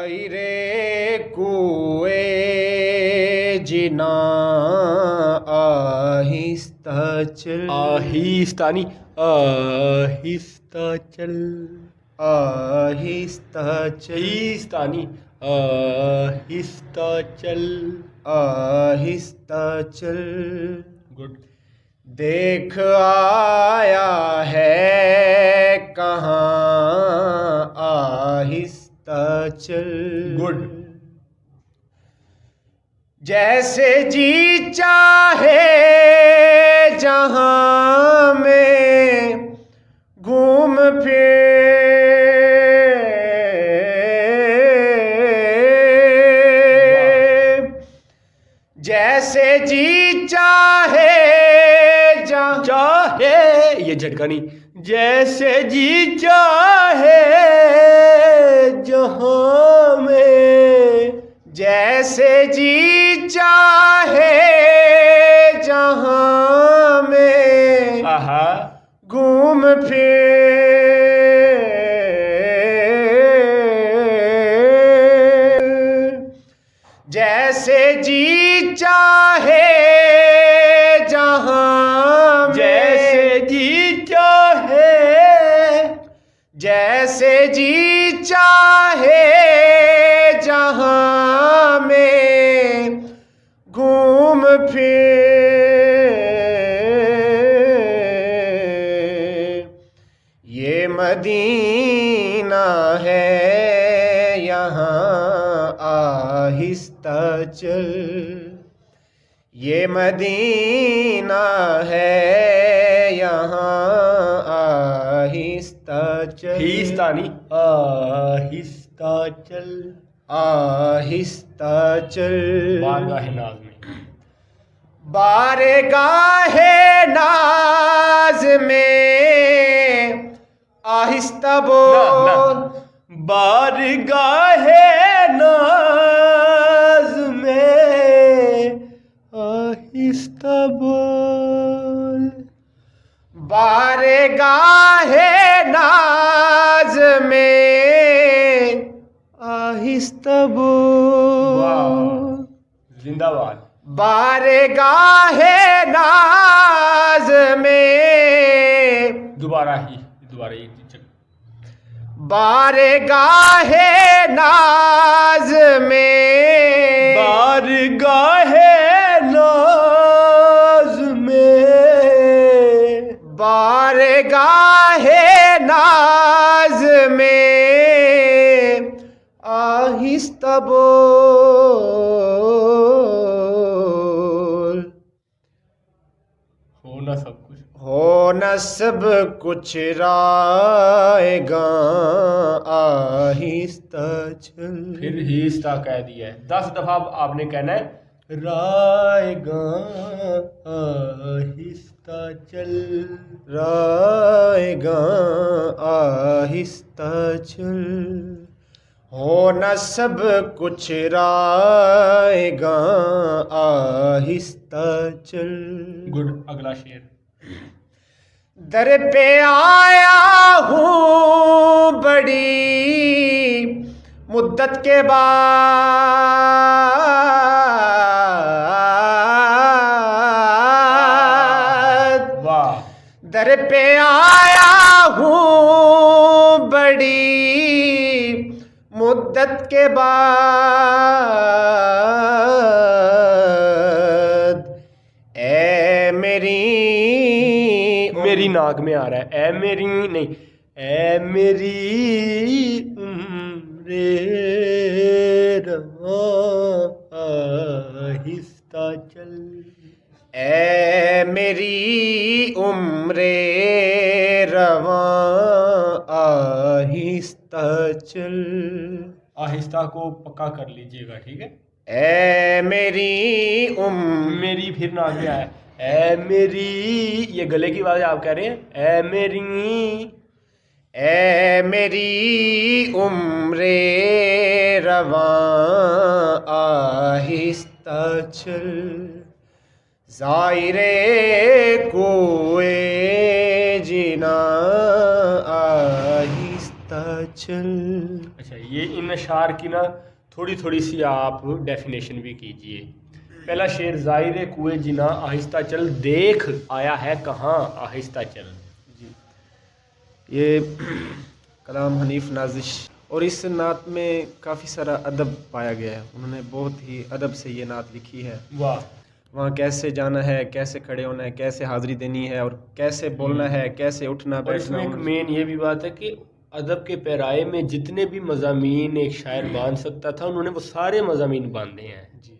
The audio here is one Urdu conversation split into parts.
زائرے کوئے جنا آہستہ چل، آہستہ نہیں، آہستہ چل، آہستہ چل، آہستہ نہیں، آہستہ چل، آہستہ چل، گڈ، دیکھ آیا ہے کہاں آہستہ چل، گڈ، جیسے جی چاہے جہاں میں گھوم پھر، جیسے جی چاہے جہاں، چاہے یہ جھٹکا نہیں، جیسے جی چاہے جہاں میں، جیسے جی چاہے جہاں میں آہا، گھوم پھر، جیسے جی چاہے جہاں میں، جیسے جی چاہے، جیسے جی چاہے جہاں میں گھوم پھر، یہ مدینہ ہے یہاں آہستہ چل، یہ مدینہ ہے یہاں آہستہ چل، آہستہ نہیں، آہستہ چل، آہستہ چل، بارگاہ ناز میں، بارگاہ ناز میں آہستہ بول، بارگاہ ناز میں آہستہ بول، بارگاہ ناز میں آہستہ بول، زندہ باد، بارگاہ ناز میں، دوبارہ یہ بارگاہ ناز میں، بارگاہ ناز میں، بارگاہ ناز میں آہستہ بول، ہونا سب کچھ، ہونا سب کچھ رائے گاں آہستہ چل، پھر ہیستہ کہہ دیا ہے 10 دفعہ آپ نے کہنا ہے رائے گاں آہستہ چل، رائے گاں آہستہ چل، ہونا سب کچھ رائے گاں آہستہ چل، گڈ، اگلا شعر، در پہ آیا ہوں بڑی مدت کے بعد، واہ، در پہ آیا ہوں بڑی مدت کے بعد، اے میری ناک میں آ رہا ہے، اے میری نہیں، اے میری عمر رواں آہستہ چل، اے میری عمر رواں آہستہ چل، آہستہ کو پکا کر لیجئے گا، ٹھیک ہے، اے میری میری پھر ناک میں آیا، اے میری، یہ گلے کی بات آپ کہہ رہے ہیں، اے میری عمر رواں آہستہ چل، زائرے کوئے جنا آہستہ چل، اچھا یہ یہ ان اشعار کی نا تھوڑی تھوڑی سی آپ ڈیفینیشن بھی کیجئے. پہلا شعر ظاہر کوئے جنا آہستہ چل دیکھ آیا ہے کہاں آہستہ چل. جی یہ کلام حنیف نازش، اور اس نعت میں کافی سارا ادب پایا گیا ہے. انہوں نے بہت ہی ادب سے یہ نعت لکھی ہے. واہ. وہاں کیسے جانا ہے، کیسے کھڑے ہونا ہے، کیسے حاضری دینی ہے، اور کیسے بولنا ہے، کیسے اٹھنا اور اس بیٹھنا. میں ایک مین یہ بھی بات ہے کہ ادب کے پیرائے میں جتنے بھی مضامین ایک شاعر باندھ سکتا تھا انہوں نے وہ سارے مضامین باندھے ہیں. جی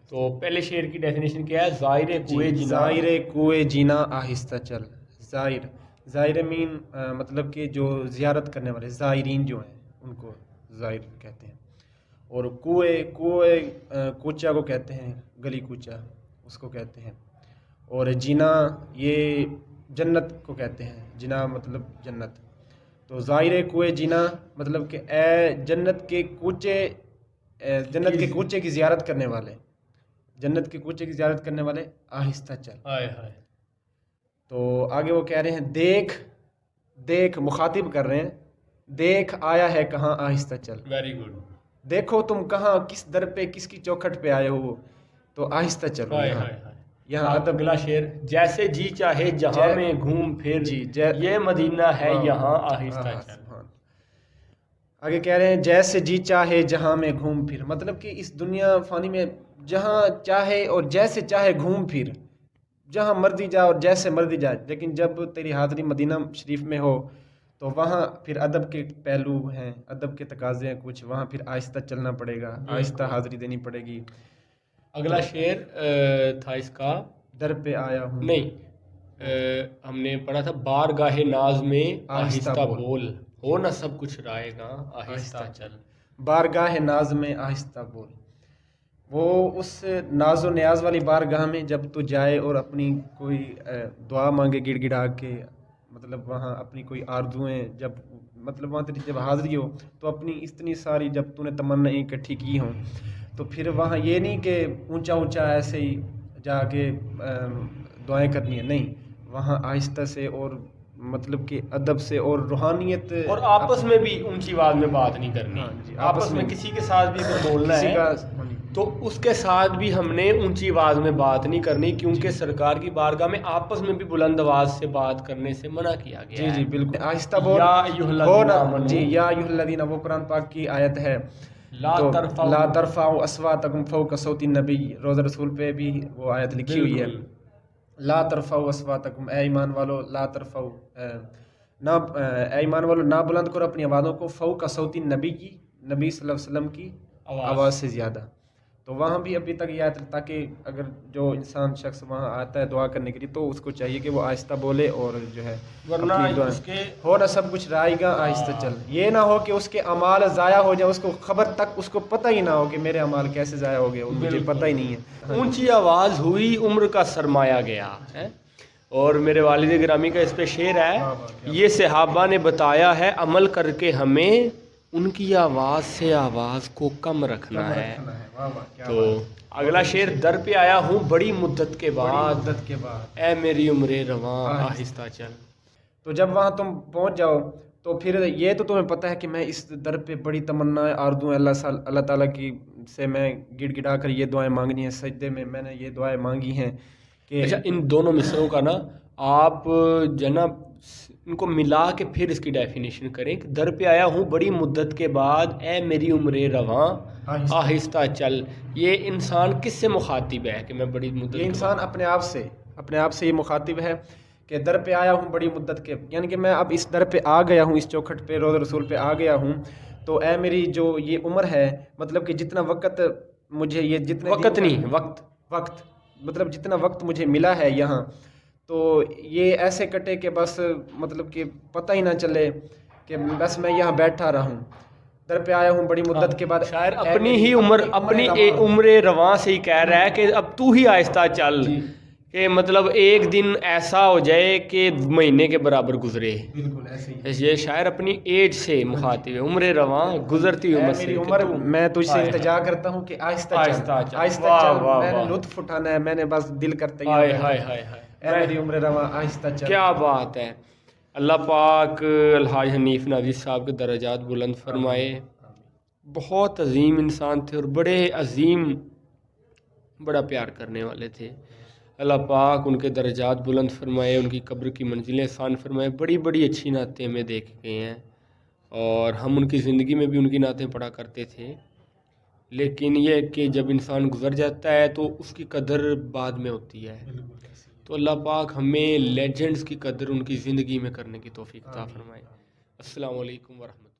تو پہلے شعر کی ڈیفینیشن کیا ہے؟ ظاہر کوئے جنا. ظاہر کوئے جینا آہستہ چل. ظاہر مین مطلب کہ جو زیارت کرنے والے زائرین جو ہیں ان کو زائر کہتے ہیں. اور کوئے کوچہ کو کہتے ہیں، گلی کوچہ اس کو کہتے ہیں. اور جینا یہ جنت کو کہتے ہیں. جنا مطلب جنت. تو ظاہر کوئے جینا مطلب کہ اے جنت کے کوچے کی زیارت کرنے والے، جنت کے کوچے کی زیارت کرنے والے آہستہ چل. ہائے ہائے. تو آگے وہ کہہ رہے ہیں دیکھ مخاطب کر رہے ہیں، دیکھ آیا ہے کہاں آہستہ چل. Very good. دیکھو تم کہاں کس در پہ کس کی چوکھٹ پہ آئے ہو، تو آہستہ چلو. ہائے ہائے ہائے. یہاں ادب. اگلا شعر جیسے جی چاہے جہاں میں گھوم پھر یہ مدینہ ہے یہاں آہستہ چل. آگے کہہ رہے ہیں جیسے جی چاہے جہاں میں گھوم پھر، مطلب کہ اس دنیا فانی میں جہاں چاہے اور جیسے چاہے گھوم پھر، جہاں مرضی جا اور جیسے مرضی جا. لیکن جب تیری حاضری مدینہ شریف میں ہو تو وہاں پھر ادب کے پہلو ہیں، ادب کے تقاضے ہیں کچھ. وہاں پھر آہستہ چلنا پڑے گا، آہستہ حاضری دینی پڑے گی. اگلا شعر تھا اس کا در پہ آیا ہوں. نہیں، ہم نے پڑھا تھا بارگاہ ناز میں آہستہ بول، ہو نہ سب کچھ رائے گا آہستہ چل. بارگاہ ناز میں آہستہ بول. وہ اس ناز و نیاز والی بارگاہ میں جب تو جائے اور اپنی کوئی دعا مانگے گڑ گڑا کے، مطلب وہاں اپنی کوئی آرزویں جب مطلب وہاں تیری جب حاضری ہو تو اپنی اتنی ساری جب تو نے تمنائیں اکٹھی کی ہوں تو پھر وہاں یہ نہیں کہ اونچا اونچا ایسے ہی جا کے دعائیں کرنی ہے. نہیں، وہاں آہستہ سے اور مطلب کہ ادب سے اور روحانیت، اور آپس میں بھی اونچی آواز میں بات نہیں کرنی. آپس میں کسی کے ساتھ بھی اگر بولنا ہے تو اس کے ساتھ بھی ہم نے اونچی آواز میں بات نہیں کرنی، کیونکہ سرکار کی بارگاہ میں آپس میں بھی بلند آواز سے بات کرنے سے منع کیا گیا ہے. جی بالکل آہستہ بول. یا ایھا الذین، وہ قرآن پاک کی آیت ہے. لا ترفعوا اصواتکم فوق صوت النبی، روزہ رسول پہ بھی وہ آیت لکھی ہوئی ہے. لا ترفعوا اصواتکم، اے ایمان والو، لا ترفعوا اے ایمان والو نہ بلند کرو اپنی آوازوں کو، فوق صوت النبی کی، نبی صلی اللہ علیہ وسلم کی آواز سے زیادہ. تو وہاں بھی ابھی تک یہ آیت، تاکہ اگر جو انسان شخص وہاں آتا ہے دعا کرنے کے لیے تو اس کو چاہیے کہ وہ آہستہ بولے اور جو ہے ورنہ اس کے ہو نہ سب کچھ رائے گا آہستہ چل. یہ نہ ہو کہ اس کے اعمال ضائع ہو جائے، اس کو خبر تک اس کو پتہ ہی نہ ہو کہ میرے اعمال کیسے ضائع ہو گئے، مجھے پتہ ہی نہیں ہے. اونچی آواز ہوئی عمر کا سرمایہ گیا ہے. اور میرے والد گرامی کا اس پہ شعر ہے، یہ صحابہ نے بتایا ہے عمل کر کے ہمیں ان کی آواز سے آواز کو کم رکھنا ہے. تو اگلا شعر در پہ آیا ہوں بڑی مدت کے بعد، اے میری عمر رواں آہستہ چل. تو جب وہاں تم پہنچ جاؤ تو پھر یہ تو تمہیں پتہ ہے کہ میں اس در پہ بڑی تمنا آرزو ہے اللہ تعالیٰ کی سے میں گڑ گڑا کر یہ دعائیں مانگنی ہیں. سجدے میں میں نے یہ دعائیں مانگی ہیں کہ اچھا ان دونوں مصروں کا نا آپ جناب ان کو ملا کے پھر اس کی ڈیفینیشن کریں کہ در پہ آیا ہوں بڑی مدت کے بعد، اے میری عمر رواں آہستہ چل. یہ انسان کس سے مخاطب ہے کہ میں بڑی مدت؟ یہ انسان اپنے آپ سے یہ مخاطب ہے کہ در پہ آیا ہوں بڑی مدت کے، یعنی کہ میں اب اس در پہ آ گیا ہوں، اس چوکھٹ پہ روضہ رسول پہ آ گیا ہوں. تو اے میری جو یہ عمر ہے، مطلب کہ جتنا وقت مجھے یہ جتنے وقت نہیں وقت مطلب جتنا وقت مجھے ملا ہے یہاں، تو یہ ایسے کٹے کہ بس مطلب کہ پتہ ہی نہ چلے کہ بس میں یہاں بیٹھا رہا ہوں. در پہ آیا ہوں بڑی مدت کے بعد. شاعر اپنی ہی اپنی عمر رواں سے ہی کہہ رہا ہے کہ اب تو ہی آہستہ چل، کہ مطلب ایک دن ایسا ہو جائے کہ مہینے کے برابر گزرے. بالکل ایسے ہی یہ شاعر اپنی ایج سے مخاطب ہے، عمر رواں گزرتی ہوئی میری عمر، میں تجھ سے التجا کرتا ہوں کہ آہستہ چل. میں نے لطف اٹھانا ہے، میں نے بس دل کرتے میری عمر رواں آہستہ چل. کیا بات ہے. اللہ پاک الحاج حنیف نازش صاحب کے درجات بلند فرمائے. بہت عظیم انسان تھے اور بڑے عظیم، بڑا پیار کرنے والے تھے۔ اللہ پاک ان کے درجات بلند فرمائے، ان کی قبر کی منزلیں آسان فرمائے۔ بڑی بڑی اچھی نعتیں ہمیں دیکھ گئے ہیں اور ہم ان کی زندگی میں بھی ان کی نعتیں پڑھا کرتے تھے، لیکن یہ کہ جب انسان گزر جاتا ہے تو اس کی قدر بعد میں ہوتی ہے۔ تو اللہ پاک ہمیں لیجنڈز کی قدر ان کی زندگی میں کرنے کی توفیق عطا فرمائے۔ السلام علیکم ورحمۃ اللہ۔